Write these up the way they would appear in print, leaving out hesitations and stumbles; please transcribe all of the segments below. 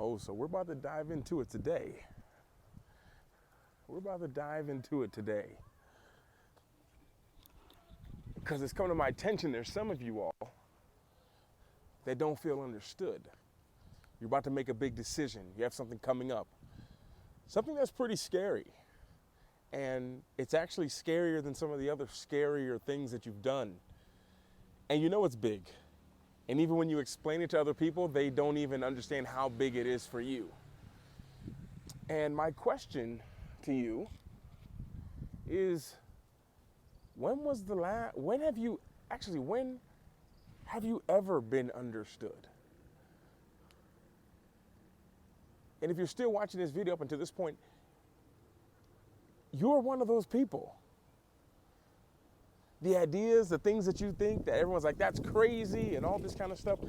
Oh, so we're about to dive into it today. We're about to dive into it today. Because it's come to my attention, there's some of you all that don't feel understood. You're about to make a big decision. You have something coming up. Something that's pretty scary. And it's actually scarier than some of the other scarier things that you've done. And you know it's big. And even when you explain it to other people, they don't even understand how big it is for you. And my question to you is, when have you ever been understood? And if you're still watching this video up until this point, you're one of those people. The ideas, the things that you think that everyone's like, that's crazy and all this kind of stuff,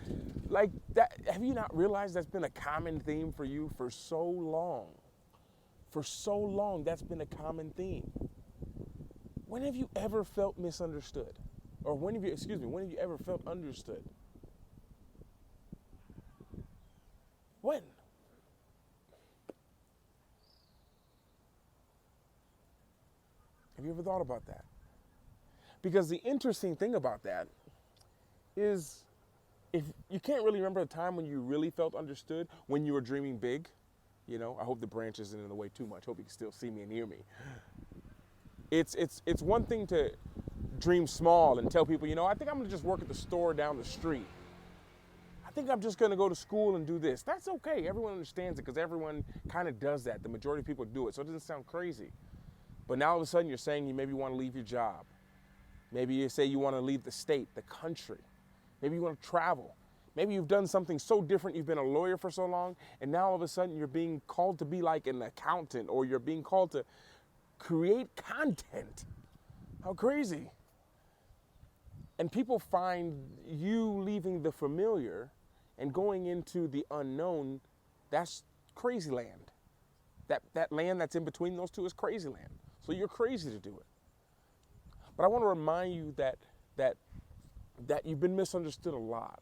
like that, have you not realized that's been a common theme for you for so long? For so long, that's been a common theme. When have you ever felt misunderstood? Or when have you ever felt understood? When? Have you ever thought about that? Because the interesting thing about that is, if you can't really remember a time when you really felt understood, when you were dreaming big. You know, I hope the branch isn't in the way too much. Hope you can still see me and hear me. It's one thing to dream small and tell people, I think I'm gonna just work at the store down the street. I think I'm just gonna go to school and do this. That's okay. Everyone understands it because everyone kind of does that. The majority of people do it, so it doesn't sound crazy. But now all of a sudden you're saying you maybe want to leave your job. Maybe you say you want to leave the state, the country. Maybe you want to travel. Maybe you've done something so different. You've been a lawyer for so long, and now all of a sudden you're being called to be like an accountant, or you're being called to create content. How crazy. And people find you leaving the familiar and going into the unknown, that's crazy land. That land that's in between those two is crazy land. So you're crazy to do it. But I want to remind you that you've been misunderstood a lot.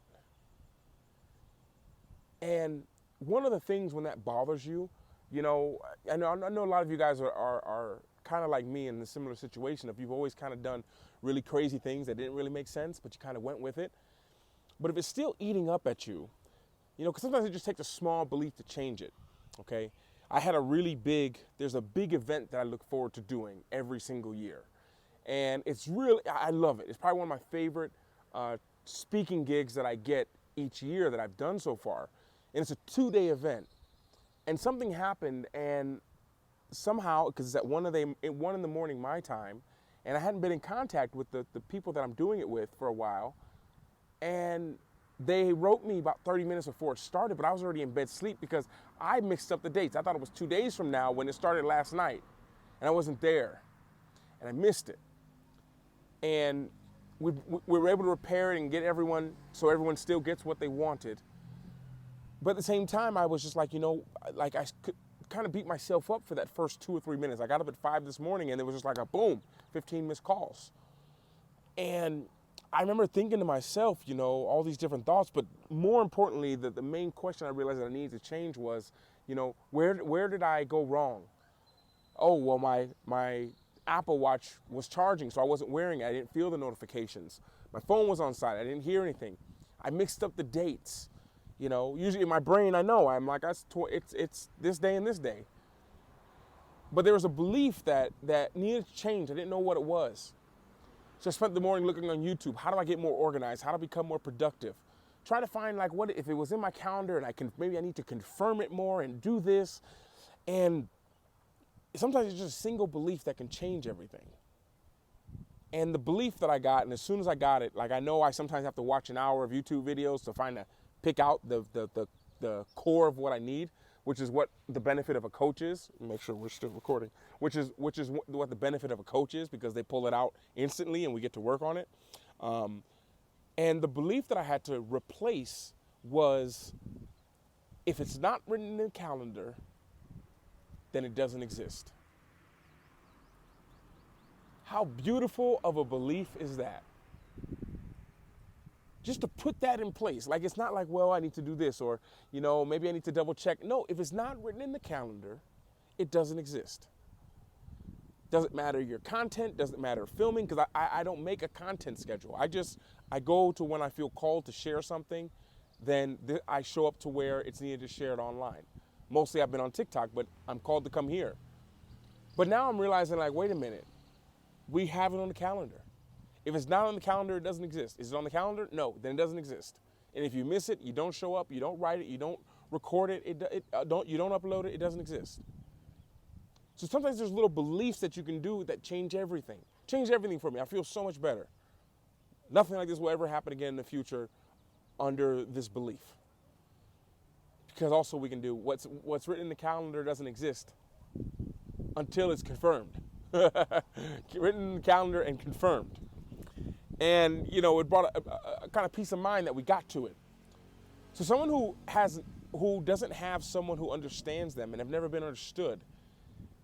And one of the things when that bothers you, I know a lot of you guys are kind of like me in a similar situation. If you've always kind of done really crazy things that didn't really make sense, but you kind of went with it. But if it's still eating up at you, because sometimes it just takes a small belief to change it, okay? I had there's a big event that I look forward to doing every single year. And I love it. It's probably one of my favorite speaking gigs that I get each year that I've done so far. And it's a 2-day event. And something happened, and somehow, because it's at 1 in the morning my time, and I hadn't been in contact with the people that I'm doing it with for a while, and they wrote me about 30 minutes before it started, but I was already in bed asleep because I mixed up the dates. I thought it was 2 days from now when it started last night, and I wasn't there, and I missed it. And we were able to repair it and get everyone, so everyone still gets what they wanted. But at the same time, I was just like, I could kind of beat myself up for that first 2 or 3 minutes. I got up at 5 this morning and it was just like a boom, 15 missed calls. And I remember thinking to myself, all these different thoughts, but more importantly, the main question I realized that I needed to change was, where did I go wrong? Oh, well, my Apple Watch was charging, so I wasn't wearing it. I didn't feel the notifications. My phone was on silent. I didn't hear anything. I mixed up the dates. Usually in my brain, I know. I'm like, it's this day and this day. But there was a belief that needed to change. I didn't know what it was. So I spent the morning looking on YouTube. How do I get more organized? How do I become more productive? Try to find what if it was in my calendar and maybe I need to confirm it more and do this. And sometimes it's just a single belief that can change everything. And the belief that I got, and as soon as I got it, I know I sometimes have to watch an hour of YouTube videos to pick out the core of what I need, which is what the benefit of a coach is. Make sure we're still recording. Which is what the benefit of a coach is, because they pull it out instantly and we get to work on it. And the belief that I had to replace was, if it's not written in the calendar, then it doesn't exist. How beautiful of a belief is that? Just to put that in place. Like, it's not like, well, I need to do this, or, maybe I need to double check. No, if it's not written in the calendar, it doesn't exist. Doesn't matter your content, doesn't matter filming, because I don't make a content schedule. I go to when I feel called to share something, then I show up to where it's needed to share it online. Mostly I've been on TikTok, but I'm called to come here. But now I'm realizing, like, wait a minute, we have it on the calendar. If it's not on the calendar, it doesn't exist. Is it on the calendar? No, then it doesn't exist. And if you miss it, you don't show up, you don't write it, you don't record it, you don't upload it, it doesn't exist. So sometimes there's little beliefs that you can do that change everything. Change everything for me. I feel so much better. Nothing like this will ever happen again in the future under this belief. Because also we can do what's written in the calendar doesn't exist until it's confirmed. Written in the calendar and confirmed. And, it brought a kind of peace of mind that we got to it. So someone who doesn't have someone who understands them and have never been understood.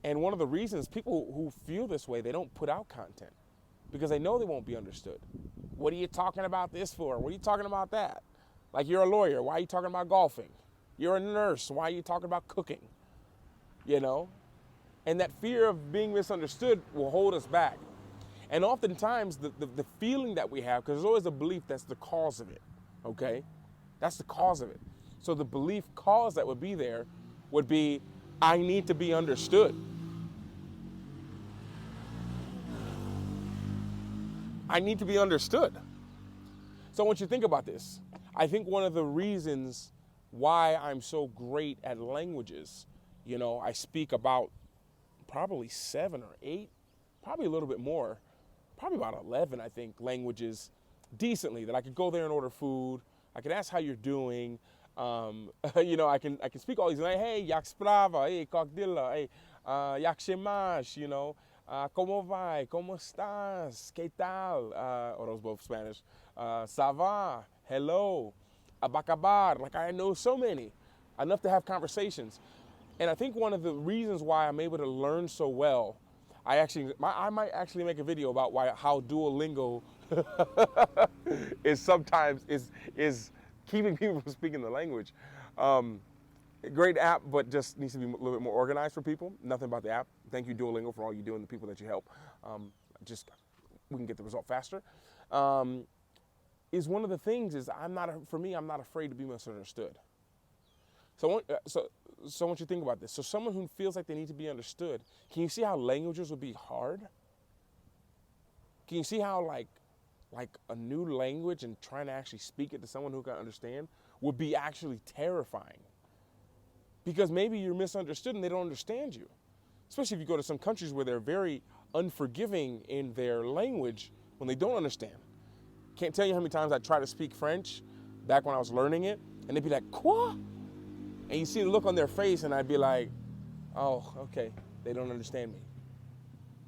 And one of the reasons people who feel this way, they don't put out content because they know they won't be understood. What are you talking about this for? What are you talking about that? Like, you're a lawyer. Why are you talking about golfing? You're a nurse. Why are you talking about cooking? And that fear of being misunderstood will hold us back. And oftentimes the feeling that we have, because there's always a belief that's the cause of it, okay? That's the cause of it. So the belief cause that would be there would be, I need to be understood. I need to be understood. So I want you to think about this. I think one of the reasons why I'm so great at languages, I speak about probably 7 or 8, probably a little bit more, probably about 11, I think, languages decently, that I could go there and order food. I could ask how you're doing. I can speak all these, like, hey, jak sprava, hey, kak dila, hey, jak się masz, como vai, como estás, que tal, or those both Spanish, ça va, hello, abacabar, like I know so many, enough to have conversations. And I think one of the reasons why I'm able to learn so well, I might actually make a video about how Duolingo is sometimes is keeping people from speaking the language. Great app, but just needs to be a little bit more organized for people. Nothing about the app. Thank you, Duolingo, for all you do and the people that you help. We can get the result faster. Is one of the things is I'm not afraid to be misunderstood. So I want you to think about this. So someone who feels like they need to be understood, can you see how languages would be hard? Can you see how like a new language and trying to actually speak it to someone who can understand would be actually terrifying? Because maybe you're misunderstood and they don't understand you. Especially if you go to some countries where they're very unforgiving in their language when they don't understand. Can't tell you how many times I tried to speak French back when I was learning it, and they'd be like, quoi? And you see the look on their face, and I'd be like, oh, okay, they don't understand me.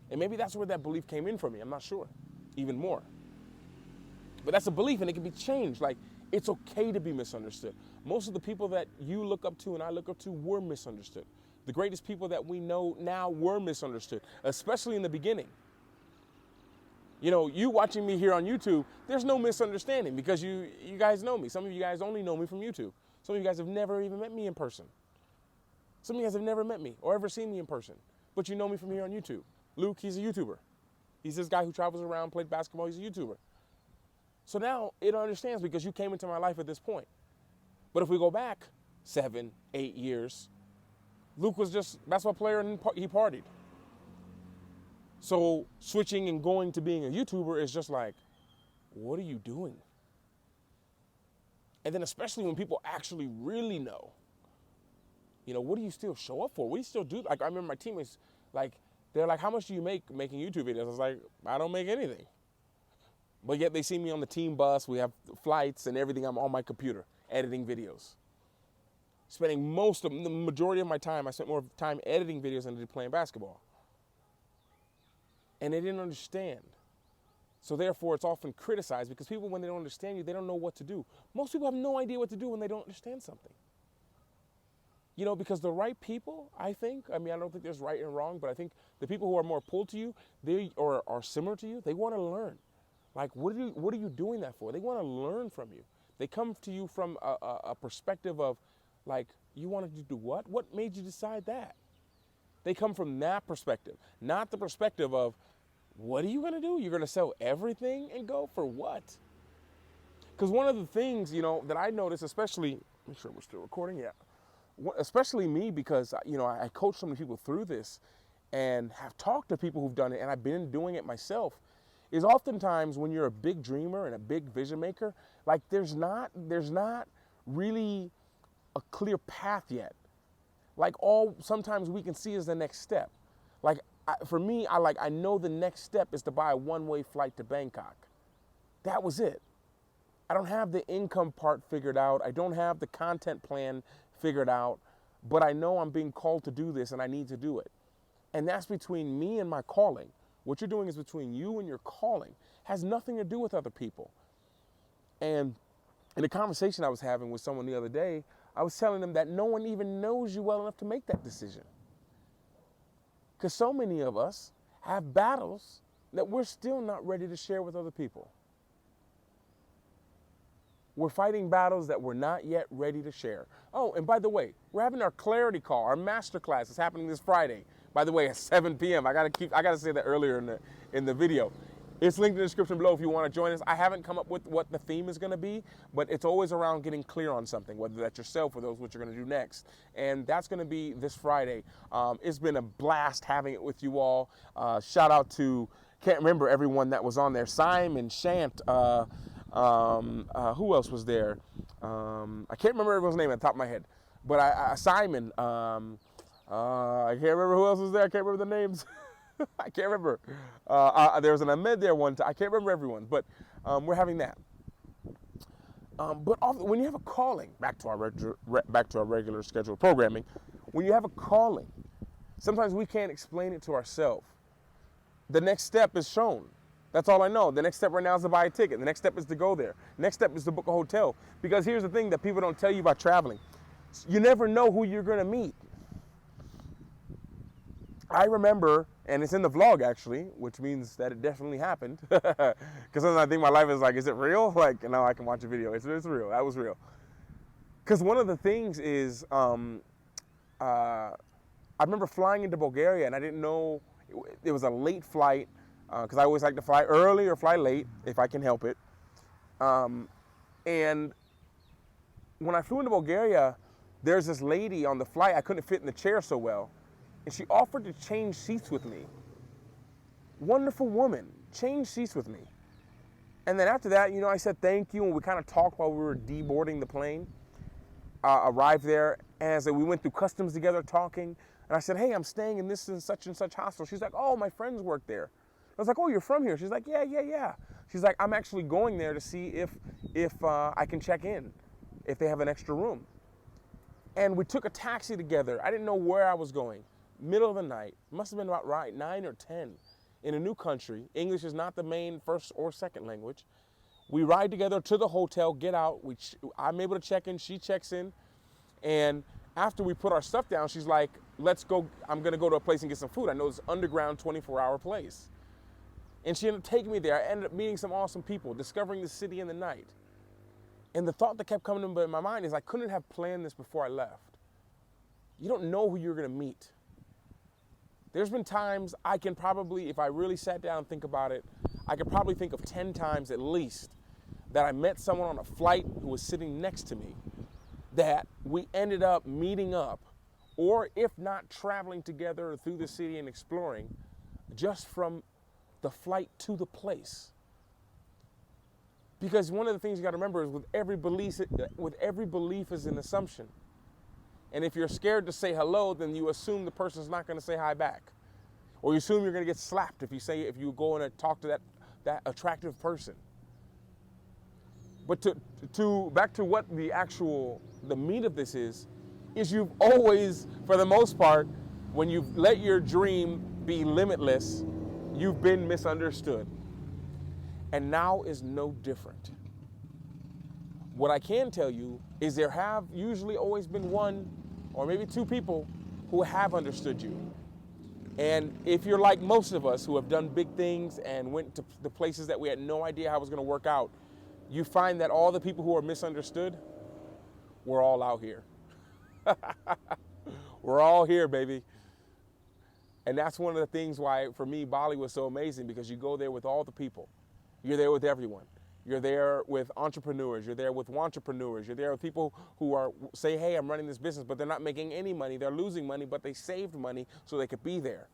And maybe that's where that belief came in for me. I'm not sure, even more. But that's a belief, and it can be changed. Like, it's okay to be misunderstood. Most of the people that you look up to and I look up to were misunderstood. The greatest people that we know now were misunderstood, especially in the beginning. You watching me here on YouTube, there's no misunderstanding because you guys know me. Some of you guys only know me from YouTube. Some of you guys have never even met me in person. Some of you guys have never met me or ever seen me in person, but you know me from here on YouTube. Luke, he's a YouTuber. He's this guy who travels around, played basketball, he's a YouTuber. So now it understands because you came into my life at this point. But if we go back 7, 8 years, Luke was just a basketball player and he partied. So switching and going to being a YouTuber is just like, what are you doing? And then especially when people actually really know, what do you still show up for? What do you still do? Like, I remember my teammates, like, they're like, how much do you make making YouTube videos? I was like, I don't make anything. But yet they see me on the team bus. We have flights and everything. I'm on my computer editing videos. Spending the majority of my time, I spent more time editing videos than I did playing basketball. And they didn't understand. So therefore, it's often criticized because people, when they don't understand you, they don't know what to do. Most people have no idea what to do when they don't understand something. Because the right people, I don't think there's right and wrong, but I think the people who are more pulled to you, they are similar to you, they want to learn. Like, what are you doing that for? They want to learn from you. They come to you from a perspective of, like, you wanted to do what? What made you decide that? They come from that perspective, not the perspective of, what are you going to do? You're going to sell everything and go for what? Because one of the things, that I notice, especially, make sure we're still recording, yeah, especially me, because, I coach so many people through this and have talked to people who've done it, and I've been doing it myself, is oftentimes when you're a big dreamer and a big vision maker, like there's not really a clear path yet. Like all sometimes we can see is the next step. Like for me, I know the next step is to buy a one-way flight to Bangkok. That was it. I don't have the income part figured out. I don't have the content plan figured out, but I know I'm being called to do this and I need to do it. And that's between me and my calling. What you're doing is between you and your calling. Has nothing to do with other people. And in a conversation I was having with someone the other day, I was telling them that no one even knows you well enough to make that decision. Because so many of us have battles that we're still not ready to share with other people. We're fighting battles that we're not yet ready to share. Oh, and by the way, we're having our clarity call, our masterclass is happening this Friday. By the way, at 7 p.m. I gotta say that earlier in the video. It's linked in the description below if you want to join us. I haven't come up with what the theme is going to be, but it's always around getting clear on something, whether that's yourself or those what you're going to do next. And that's going to be this Friday. It's been a blast having it with you all. Shout out to, can't remember everyone that was on there. Simon, Shant, who else was there? I can't remember everyone's name at the top of my head, but Simon, I can't remember who else was there. I can't remember the names. I can't remember. There was an Ahmed there one time. I can't remember everyone, but we're having that. But when you have a calling, back to our regular scheduled programming, when you have a calling, sometimes we can't explain it to ourselves. The next step is shown. That's all I know. The next step right now is to buy a ticket. The next step is to go there. Next step is to book a hotel. Because here's the thing that people don't tell you about traveling. You never know who you're going to meet. I remember, and it's in the vlog actually, which means that it definitely happened. Because sometimes I think my life is like, is it real? Like, now I can watch a video. It's real. That was real. Because one of the things is, I remember flying into Bulgaria and I didn't know, it was a late flight, because I always like to fly early or fly late if I can help it. And when I flew into Bulgaria, there's this lady on the flight, I couldn't fit in the chair so well. And she offered to change seats with me. Wonderful woman, changed seats with me. And then after that, I said thank you, and we kind of talked while we were deboarding the plane. Arrived there, and we went through customs together talking. And I said, hey, I'm staying in this and such hostel. She's like, oh, my friends work there. I was like, oh, you're from here? She's like, yeah. She's like, I'm actually going there to see if I can check in, if they have an extra room. And we took a taxi together. I didn't know where I was going. Middle of the night, must have been about 9 or 10, in a new country. English is not the main first or second language. We ride together to the hotel, get out. I'm able to check in, she checks in. And after we put our stuff down, she's like, let's go, I'm gonna go to a place and get some food. I know it's an underground 24-hour place. And she ended up taking me there. I ended up meeting some awesome people, discovering the city in the night. And the thought that kept coming to my mind is I couldn't have planned this before I left. You don't know who you're gonna meet. There's been times I can probably, if I really sat down and think about it, I could probably think of 10 times at least that I met someone on a flight who was sitting next to me, that we ended up meeting up, or if not traveling together through the city and exploring, just from the flight to the place. Because one of the things you got to remember is with every belief is an assumption. And if you're scared to say hello, then you assume the person's not going to say hi back. Or you assume you're going to get slapped if you go and talk to that attractive person. But back to what the meat of this is you've always, for the most part, when you've let your dream be limitless, you've been misunderstood. And now is no different. What I can tell you is there have usually always been one or maybe two people who have understood you. And if you're like most of us who have done big things and went to the places that we had no idea how it was going to work out, you find that all the people who are misunderstood, we're all out here. We're all here, baby. And that's one of the things why, for me, Bali was so amazing, because you go there with all the people. You're there with everyone. You're there with entrepreneurs. You're there with wantrepreneurs. You're there with people who say, hey, I'm running this business, but they're not making any money. They're losing money, but they saved money so they could be there.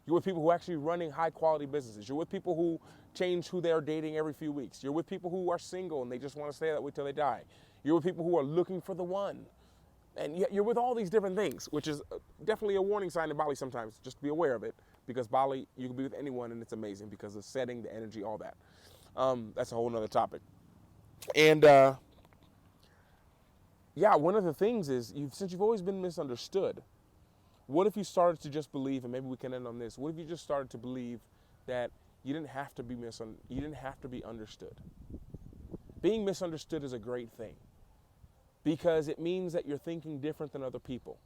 You're with people who are actually running high quality businesses. You're with people who change who they're dating every few weeks. You're with people who are single and they just want to stay that way till they die. You're with people who are looking for the one. And you're with all these different things, which is definitely a warning sign to Bali sometimes. Just be aware of it, because Bali, you can be with anyone and it's amazing because of the setting, the energy, all that. That's a whole nother topic. And yeah, one of the things is, since you've always been misunderstood, what if you started to just believe, and maybe we can end on this, what if you just started to believe that you didn't have to be understood? Being misunderstood is a great thing, because it means that you're thinking different than other people.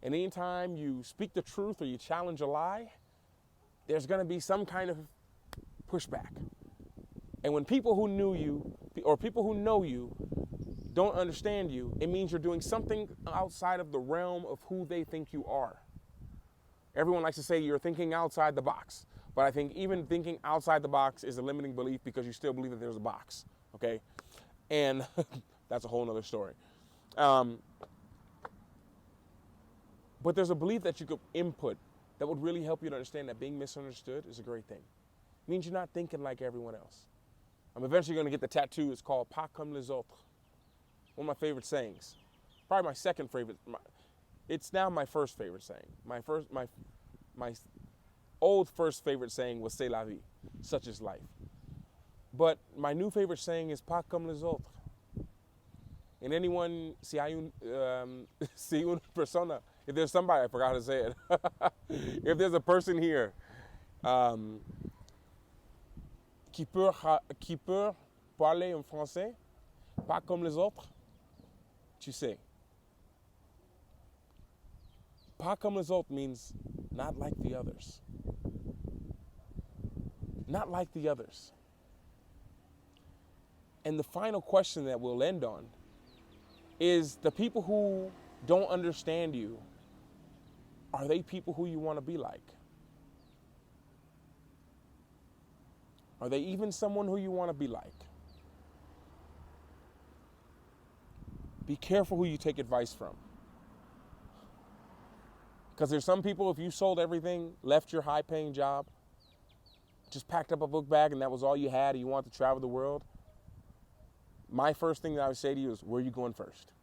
And anytime you speak the truth or you challenge a lie, there's going to be some kind of pushback. And when people who knew you, or people who know you, don't understand you, it means you're doing something outside of the realm of who they think you are. Everyone likes to say you're thinking outside the box, but I think even thinking outside the box is a limiting belief, because you still believe that there's a box, okay? And that's a whole nother story. But there's a belief that you could input that would really help you to understand that being misunderstood is a great thing. It means you're not thinking like everyone else. I'm eventually going to get the tattoo. It's called Pas comme les autres. One of my favorite sayings. Probably my second favorite. It's now my first favorite saying. My old first favorite saying was C'est la vie, such is life. But my new favorite saying is Pas comme les autres. And anyone, si una persona, if there's somebody, I forgot how to say it. If there's a person here qui peut parler en français, pas comme les autres, tu sais. Pas comme les autres means not like the others. Not like the others. And the final question that we'll end on is, the people who don't understand you, are they people who you want to be like? Are they even someone who you want to be like? Be careful who you take advice from. Because there's some people, if you sold everything, left your high-paying job, just packed up a book bag and that was all you had, and you want to travel the world, my first thing that I would say to you is, where are you going first?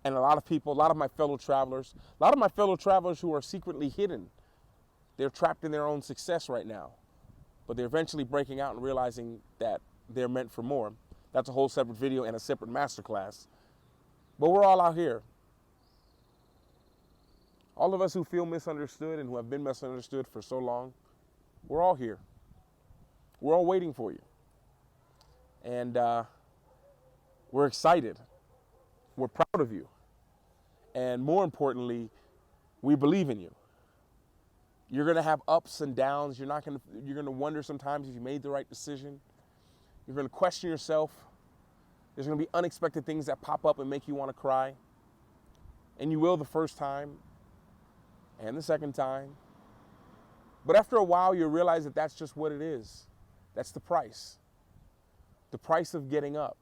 And a lot of my fellow travelers who are secretly hidden, they're trapped in their own success right now. But they're eventually breaking out and realizing that they're meant for more. That's a whole separate video and a separate masterclass. But we're all out here. All of us who feel misunderstood and who have been misunderstood for so long, we're all here. We're all waiting for you. And we're excited. We're proud of you. And more importantly, we believe in you. You're going to have ups and downs. You're going to wonder sometimes if you made the right decision. You're going to question yourself. There's going to be unexpected things that pop up and make you want to cry. And you will the first time and the second time. But after a while, you realize that that's just what it is. That's the price. The price of getting up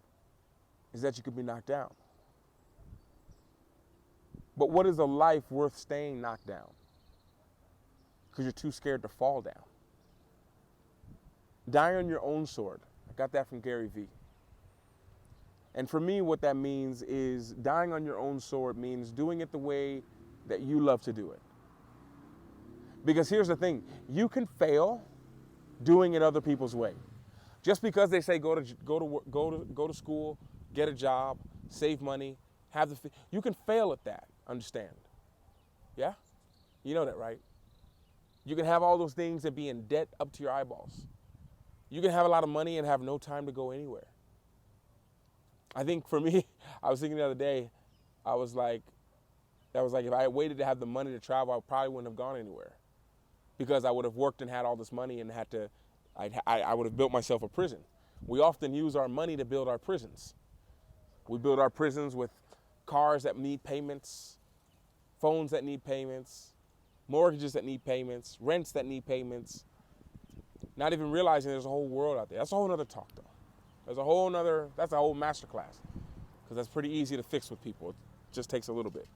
is that you could be knocked down. But what is a life worth staying knocked down? Because you're too scared to fall down. Die on your own sword. I got that from Gary Vee. And for me, what that means is dying on your own sword means doing it the way that you love to do it. Because here's the thing, you can fail doing it other people's way. Just because they say go to school, get a job, save money, you can fail at that. Understand? Yeah? You know that, right? You can have all those things and be in debt up to your eyeballs. You can have a lot of money and have no time to go anywhere. I think for me, I was thinking the other day, I was like, That was like, if I had waited to have the money to travel, I probably wouldn't have gone anywhere, because I would have worked and had all this money and I would have built myself a prison. We often use our money to build our prisons. We build our prisons with cars that need payments, phones that need payments, mortgages that need payments, rents that need payments, not even realizing there's a whole world out there. That's a whole other talk, though. That's a whole masterclass, because that's pretty easy to fix with people. It just takes a little bit.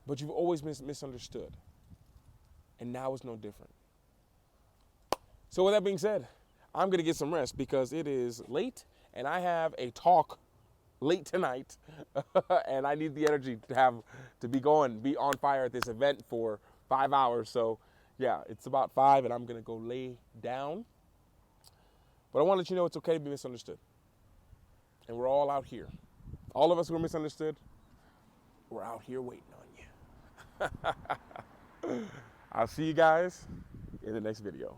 But you've always been misunderstood, and now it's no different. So with that being said, I'm gonna get some rest because it is late, and I have a talk late tonight, and I need the energy to be on fire at this event for 5 hours. So yeah, it's about 5, and I'm gonna go lay down. But I want to let you know it's okay to be misunderstood, and we're all out here. All of us who are misunderstood, we're out here waiting on you. I'll see you guys in the next video.